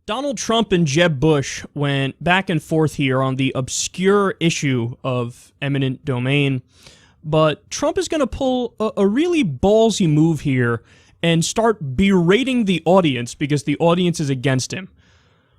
Donald Trump and Jeb Bush went back and forth here on the obscure issue of eminent domain, but Trump is going to pull a really ballsy move here and start berating the audience because the audience is against him.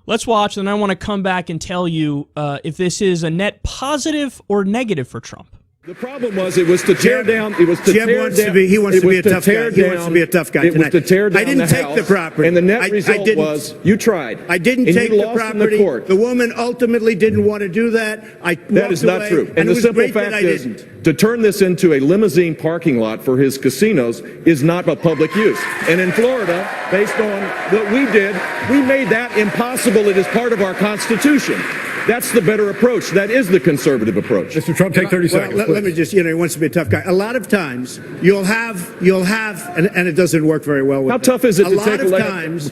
Let's watch, and I want to come back and tell you if this is a net positive or negative for Trump. The problem was it was to tear down. It was to Jeb tear wants down. to be. He wants to be a tough guy. Down, He wants to be a tough guy it tonight. was to tear down I didn't the take house, the property. and the net result was you tried. I didn't and take you the lost property. In the court. The woman ultimately didn't want to do that. That is not true. And the it was simple great fact that I is, didn't. to turn this into a limousine parking lot for his casinos is not a public use. And in Florida, based on what we did, we made that impossible. It is part of our Constitution. That's the better approach. That is the conservative approach. Mr. Trump, take 30 seconds. Let me just, he wants to be a tough guy. A lot of times, you'll have, and it doesn't work very well with How tough is it to take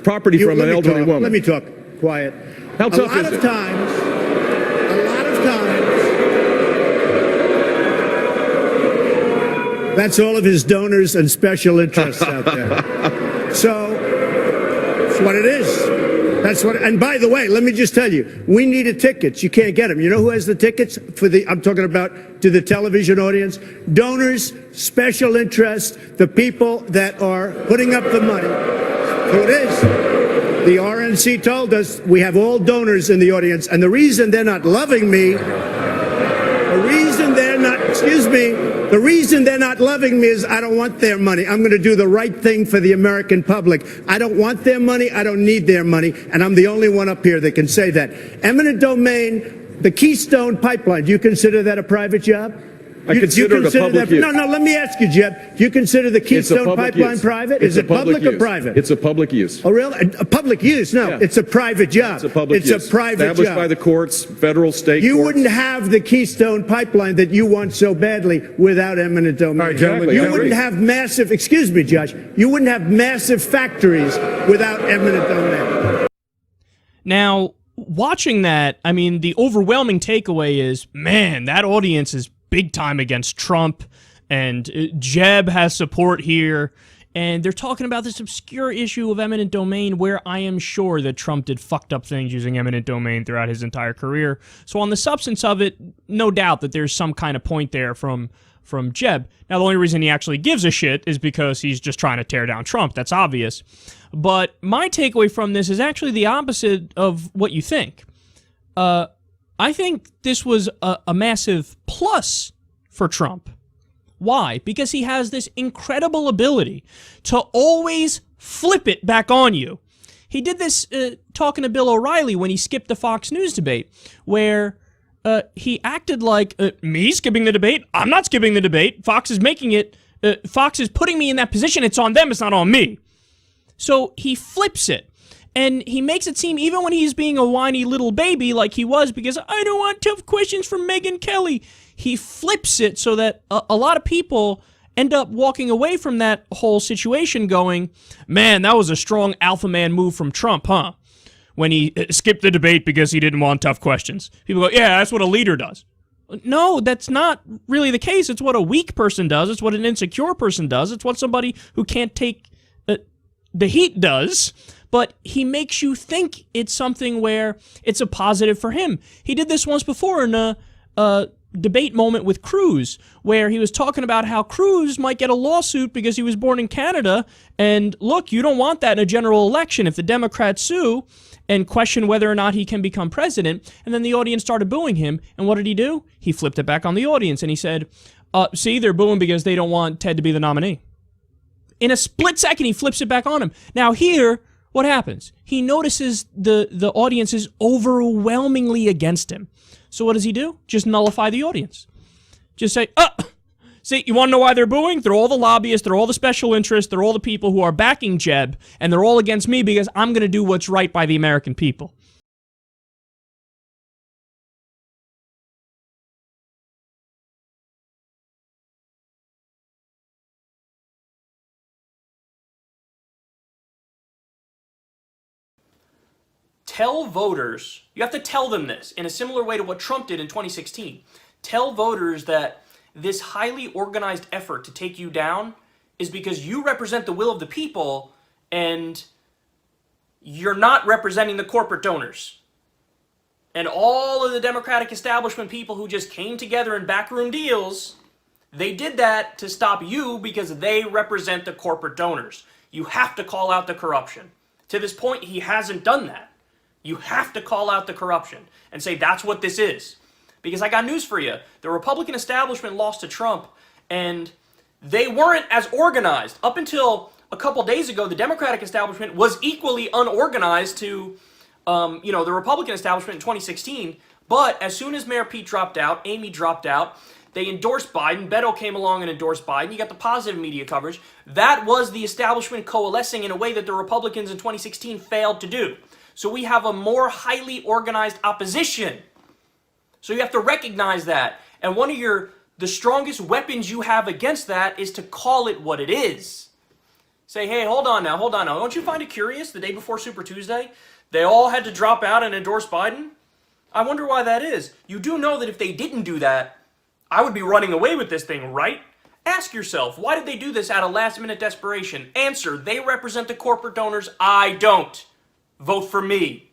property from an elderly woman? Let me talk. Quiet. How tough is it? A lot of times, that's all of his donors and special interests out there. So, that's what it is. That's what, and by the way, let me just tell you, we needed tickets. You can't get them. You know who has the tickets for I'm talking about to the television audience? Donors, special interests, the people that are putting up the money. So it is. The RNC told us we have all donors in the audience, and the reason they're not loving me, the reason they're not loving me is I don't want their money. I'm going to do the right thing for the American public. I don't want their money. I don't need their money. And I'm the only one up here that can say that. Eminent domain, the Keystone Pipeline, do you consider that a private job? I consider it a public use. No, let me ask you, Jeb. Do you consider the Keystone Pipeline private? Is it public or private? It's a public use. Oh, really? A public use? No, Yeah. It's a private job. It's a public use. It's a private job. Established by the courts, federal, state You courts. wouldn't have the Keystone Pipeline that you want so badly without eminent domain. All right, gentlemen, you wouldn't have massive, excuse me, Josh, you wouldn't have massive factories without eminent domain. Now, watching that, I mean, the overwhelming takeaway is, man, that audience is big time against Trump, and Jeb has support here, and they're talking about this obscure issue of eminent domain where I am sure that Trump did fucked up things using eminent domain throughout his entire career. So on the substance of it, no doubt that there's some kind of point there from Jeb. Now, the only reason he actually gives a shit is because he's just trying to tear down Trump. That's obvious. But my takeaway from this is actually the opposite of what you think. I think this was a massive plus for Trump. Why? Because he has this incredible ability to always flip it back on you. He did this talking to Bill O'Reilly when he skipped the Fox News debate, where he acted like, me skipping the debate? I'm not skipping the debate. Fox is making it. Fox is putting me in that position. It's on them. It's not on me. So he flips it. And he makes it seem, even when he's being a whiny little baby like he was, because I don't want tough questions from Megyn Kelly, he flips it so that a lot of people end up walking away from that whole situation going, man, that was a strong alpha man move from Trump, huh? When he skipped the debate because he didn't want tough questions. People go, yeah, that's what a leader does. No, that's not really the case. It's what a weak person does. It's what an insecure person does. It's what somebody who can't take the heat does. But he makes you think it's something where it's a positive for him. He did this once before in a debate moment with Cruz, where he was talking about how Cruz might get a lawsuit because he was born in Canada, and look, you don't want that in a general election if the Democrats sue and question whether or not he can become president. And then the audience started booing him, and what did he do? He flipped it back on the audience, and he said, see, they're booing because they don't want Ted to be the nominee. In a split second, he flips it back on him. Now here, what happens? He notices the audience is overwhelmingly against him. So what does he do? Just nullify the audience. Just say, see, you want to know why they're booing? They're all the lobbyists, they're all the special interests, they're all the people who are backing Jeb, and they're all against me because I'm going to do what's right by the American people. Tell voters, you have to tell them this in a similar way to what Trump did in 2016. Tell voters that this highly organized effort to take you down is because you represent the will of the people, and you're not representing the corporate donors. And all of the Democratic establishment people who just came together in backroom deals, they did that to stop you because they represent the corporate donors. You have to call out the corruption. To this point, he hasn't done that. You have to call out the corruption and say that's what this is. Because I got news for you. The Republican establishment lost to Trump, and they weren't as organized. Up until a couple days ago, the Democratic establishment was equally unorganized to the Republican establishment in 2016, but as soon as Mayor Pete dropped out, Amy dropped out, they endorsed Biden, Beto came along and endorsed Biden, you got the positive media coverage. That was the establishment coalescing in a way that the Republicans in 2016 failed to do. So we have a more highly organized opposition. So you have to recognize that. And one of the strongest weapons you have against that is to call it what it is. Say, hey, hold on now. Don't you find it curious the day before Super Tuesday? They all had to drop out and endorse Biden? I wonder why that is. You do know that if they didn't do that, I would be running away with this thing, right? Ask yourself, why did they do this out of last-minute desperation? Answer, they represent the corporate donors. I don't. Vote for me.